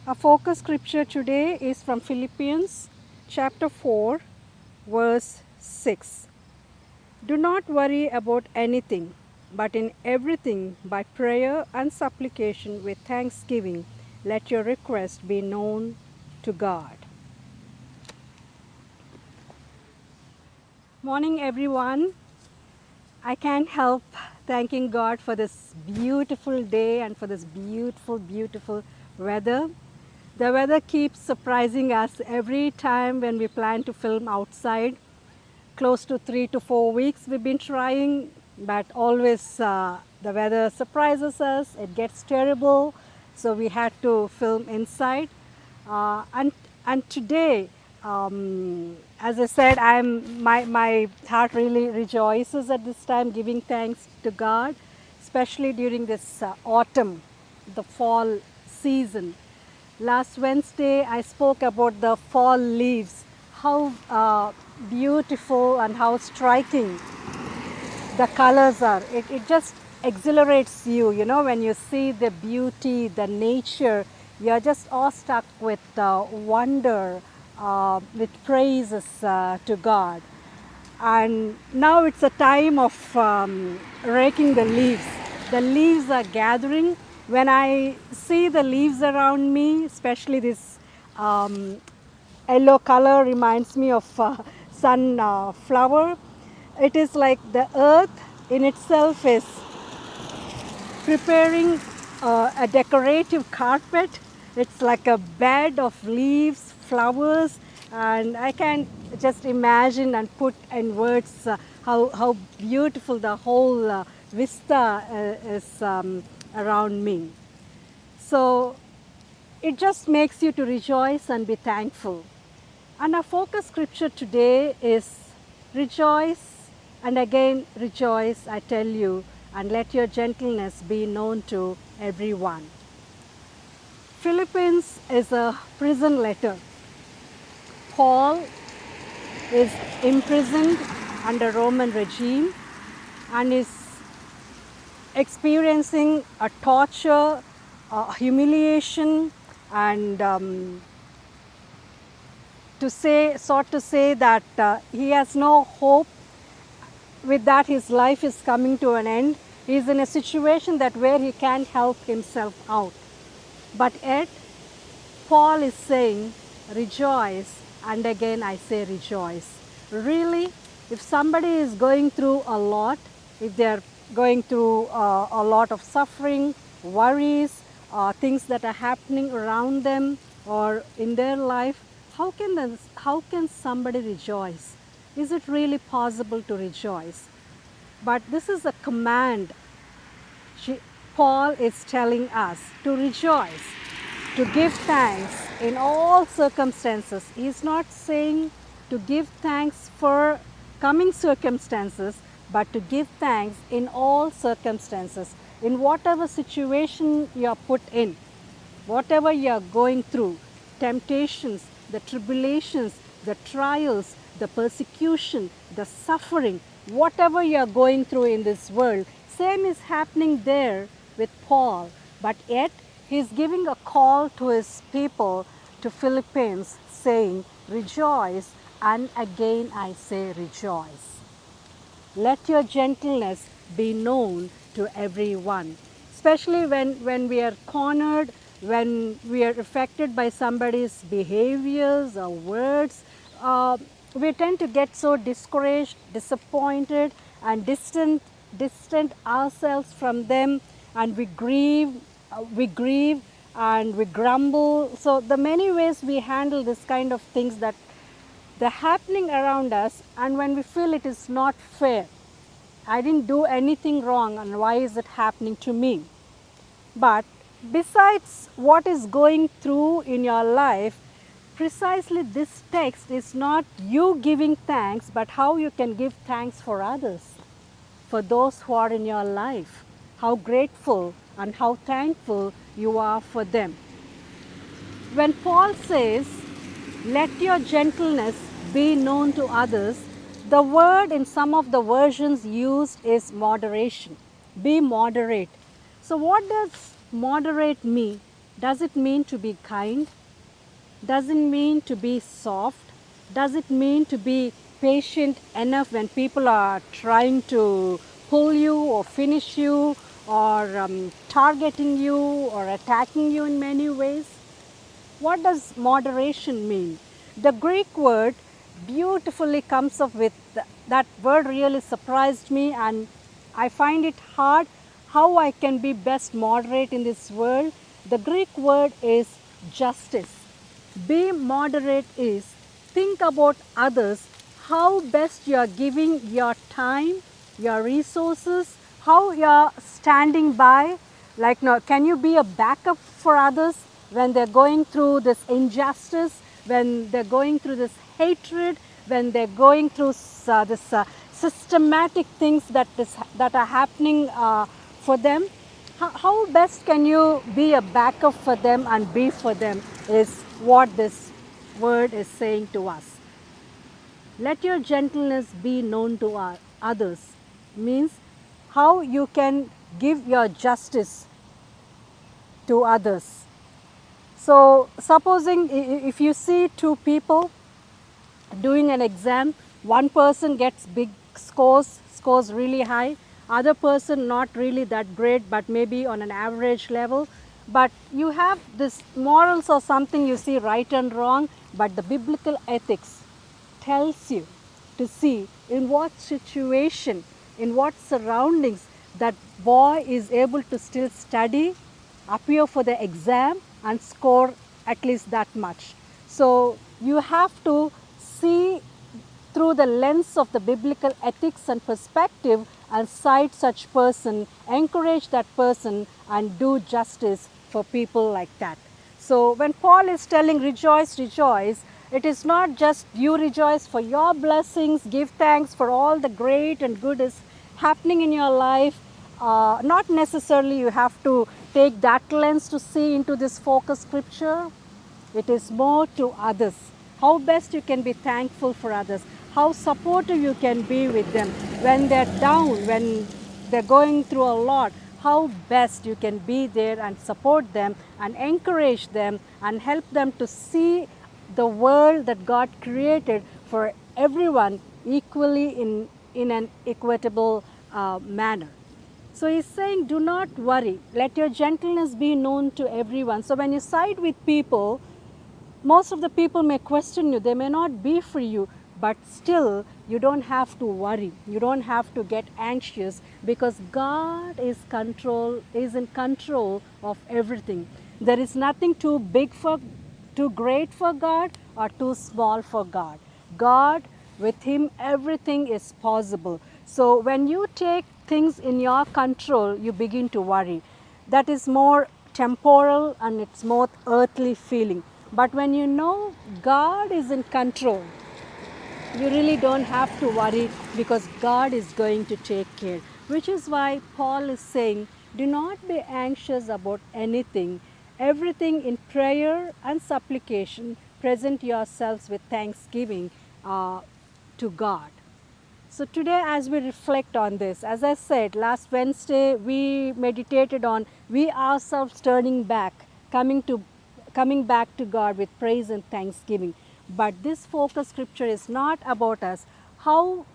Our focus scripture today is from Philippians chapter 4, verse 6. Do not worry about anything, but in everything, by prayer and supplication with thanksgiving, let your request be known to God. Morning, everyone. I can't help thanking God for this beautiful day and for this beautiful weather. The weather keeps surprising us every time when we plan to film outside. Close to 3 to 4 weeks we've been trying, but always the weather surprises us. It gets terrible, so we had to film inside. Uh, and and today, as I said, my heart really rejoices at this time, giving thanks to God, especially during this autumn, the fall season. Last Wednesday, I spoke about the fall leaves, how beautiful and how striking the colors are. It just exhilarates you, when you see the beauty, the nature, you're just awestruck with wonder, with praises to God. And now it's a time of raking the leaves. The leaves are gathering. When I see the leaves around me, especially this yellow color reminds me of sunflower. It is like the earth in itself is preparing a decorative carpet. It's like a bed of leaves, flowers, and I can just imagine and put in words how beautiful the whole vista is around me. So it just makes you to rejoice and be thankful. And our focus scripture today is rejoice and again rejoice, I tell you, and let your gentleness be known to everyone. Philippians is a prison letter. Paul is imprisoned under Roman regime and is experiencing a torture, humiliation, and to say that he has no hope. With that, his life is coming to an end. He is in a situation that where he can't help himself out. But yet, Paul is saying, rejoice, and again I say rejoice. Really, if somebody is going through a lot, if they are going through a lot of suffering, worries, things that are happening around them or in their life, how can somebody rejoice? Is it really possible to rejoice? But this is a command. Paul is telling us to rejoice, to give thanks in all circumstances. He is not saying to give thanks for coming circumstances, but to give thanks in all circumstances. In whatever situation you are put in, whatever you are going through, temptations, the tribulations, the trials, the persecution, the suffering, whatever you are going through in this world, same is happening there with Paul. But yet, he is giving a call to his people, to Philippians, saying, rejoice, and again I say rejoice. Let your gentleness be known to everyone. Especially when we are cornered, when we are affected by somebody's behaviors or words, we tend to get so discouraged, disappointed, and distant ourselves from them, and we grieve, and we grumble. So the many ways we handle this kind of things that they're happening around us, and when we feel it is not fair, I didn't do anything wrong and why is it happening to me? But besides what is going through in your life, precisely this text is not you giving thanks, but how you can give thanks for others, for those who are in your life, how grateful and how thankful you are for them. When Paul says, let your gentleness be known to others, the word in some of the versions used is moderation. Be moderate. So, what does moderate mean? Does it mean to be kind? Does it mean to be soft? Does it mean to be patient enough when people are trying to pull you or finish you or targeting you or attacking you in many ways? What does moderation mean? The Greek word beautifully comes up with that word really surprised me, and I find it hard how I can be best moderate in this world. The Greek word is justice. Be moderate is think about others, how best you are giving your time, your resources, how you are standing by. Like, now, can you be a backup for others when they're going through this injustice, when they're going through this hatred, when they're going through this systematic things that are happening for them? How best can you be a backup for them and be for them is what this word is saying to us. Let your gentleness be known to others means how you can give your justice to others. So supposing if you see two people doing an exam, one person gets big scores really high, other person not really that great but maybe on an average level, but you have this morals or something, you see right and wrong, but the biblical ethics tells you to see in what situation, in what surroundings that boy is able to still study, appear for the exam and score at least that much. So you have to see through the lens of the biblical ethics and perspective and cite such person, encourage that person and do justice for people like that. So when Paul is telling rejoice, rejoice, it is not just you rejoice for your blessings, give thanks for all the great and good is happening in your life. Not necessarily you have to take that lens to see into this focus scripture. It is more to others. How best you can be thankful for others. How supportive you can be with them when they're down, when they're going through a lot. How best you can be there and support them and encourage them and help them to see the world that God created for everyone equally in an equitable manner. So he's saying, do not worry. Let your gentleness be known to everyone. So when you side with people, most of the people may question you, they may not be for you, but still you don't have to worry. You don't have to get anxious because God is in control of everything. There is nothing too great for God or too small for God. God, with Him, everything is possible. So when you take things in your control, you begin to worry. That is more temporal and it's more earthly feeling. But when you know God is in control, you really don't have to worry because God is going to take care. Which is why Paul is saying, do not be anxious about anything. Everything in prayer and supplication, present yourselves with thanksgiving to God. So today as we reflect on this, as I said, last Wednesday we meditated on we ourselves turning back, coming back to God with praise and thanksgiving. But this focus scripture is not about us. How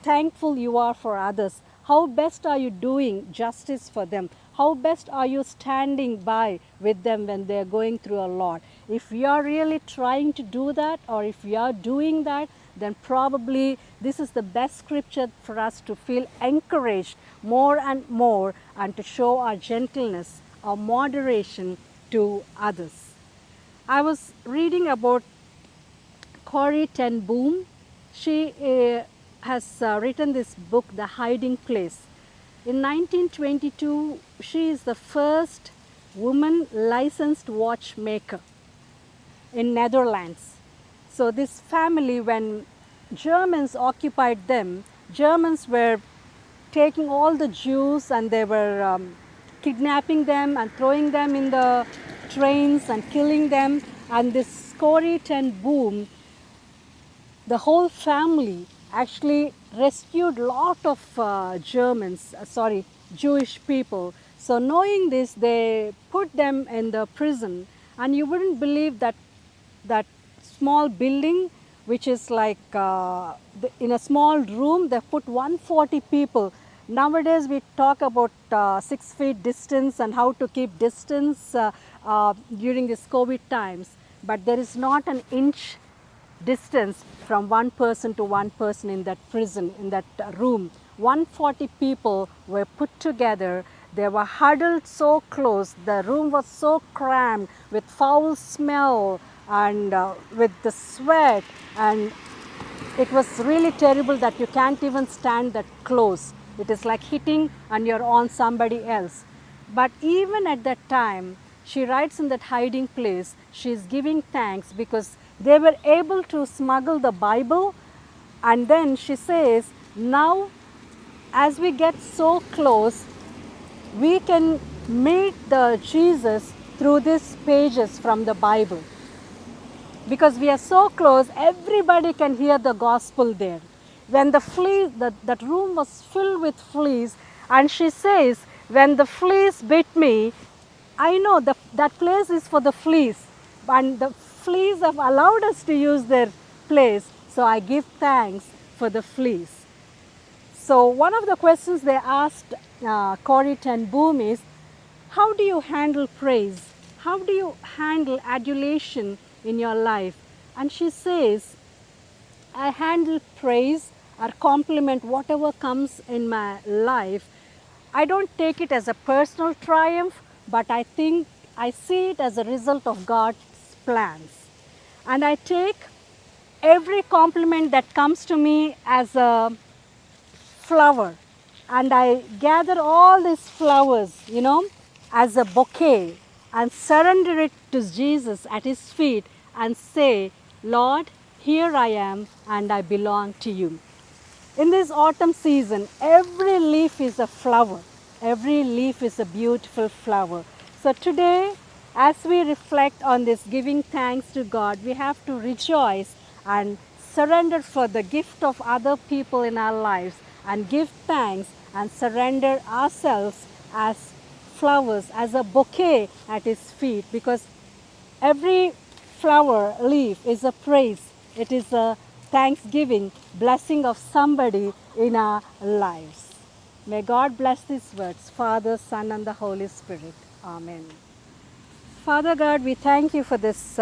thankful you are for others. How best are you doing justice for them? How best are you standing by with them when they're going through a lot? If you are really trying to do that, or if you are doing that, then probably this is the best scripture for us to feel encouraged more and more and to show our gentleness, our moderation to others. I was reading about Corrie ten Boom. She has written this book, The Hiding Place. In 1922, she is the first woman licensed watchmaker in Netherlands. So this family, when Germans occupied them, Germans were taking all the Jews and they were kidnapping them and throwing them in the trains and killing them. And this Corrie ten Boom, the whole family actually rescued lot of Jewish people. So knowing this, they put them in the prison, and you wouldn't believe that that small building, which is like in a small room, they put 140 people. Nowadays, we talk about 6 feet distance and how to keep distance during this COVID times, but there is not an inch distance from one person to one person in that prison, in that room. 140 people were put together. They were huddled so close. The room was so crammed with foul smell and with the sweat, and it was really terrible that you can't even stand that close. It is like hitting and you're on somebody else. But even at that time, she writes in that hiding place, she's giving thanks because they were able to smuggle the Bible. And then she says, now as we get so close, we can meet the Jesus through these pages from the Bible. Because we are so close, everybody can hear the gospel there. When the fleas, that room was filled with fleas, and she says, when the fleas bit me, I know that place is for the fleas, and the fleas have allowed us to use their place, so I give thanks for the fleas. So one of the questions they asked Corrie ten Boom is, how do you handle praise? How do you handle adulation in your life? And she says, I handle praise or compliment, whatever comes in my life. I don't take it as a personal triumph, but I think I see it as a result of God's plans. And I take every compliment that comes to me as a flower, and I gather all these flowers, as a bouquet, and surrender it to Jesus at his feet and say, Lord, here I am and I belong to you. In this autumn season, every leaf is a flower. Every leaf is a beautiful flower. So today, as we reflect on this giving thanks to God, we have to rejoice and surrender for the gift of other people in our lives and give thanks and surrender ourselves as flowers, as a bouquet at his feet, because every flower leaf is a praise. It is a thanksgiving, blessing of somebody in our lives. May God bless these words, Father, Son, and the Holy Spirit. Amen. Father God, we thank you for this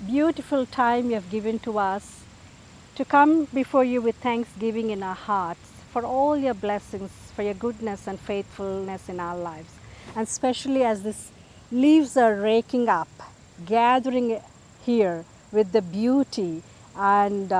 beautiful time you have given to us to come before you with thanksgiving in our hearts for all your blessings, for your goodness and faithfulness in our lives. And especially as these leaves are raking up, gathering here with the beauty and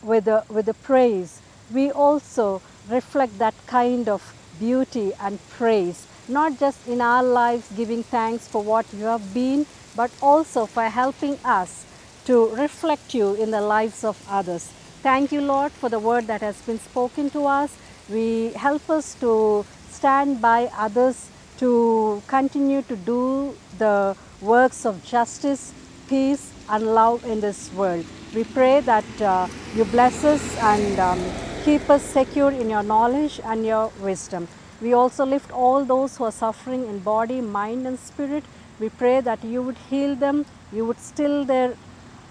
with the praise, we also reflect that kind of beauty and praise, not just in our lives giving thanks for what you have been, but also for helping us to reflect you in the lives of others. Thank you, Lord, for the word that has been spoken to us. We help us to stand by others, to continue to do the works of justice, peace, and love in this world. We pray that you bless us and keep us secure in your knowledge and your wisdom. We also lift all those who are suffering in body, mind, and spirit. We pray that you would heal them, you would still their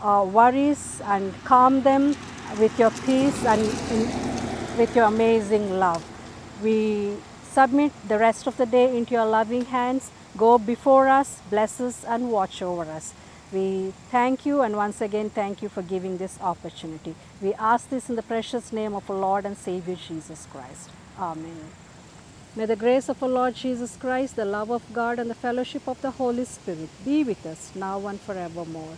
worries and calm them with your peace and with your amazing love. We submit the rest of the day into your loving hands. Go before us, bless us, and watch over us. We thank you, and once again thank you for giving this opportunity. We ask this in the precious name of our Lord and Savior Jesus Christ. Amen. May the grace of our Lord Jesus Christ, the love of God, and the fellowship of the Holy Spirit be with us now and forevermore.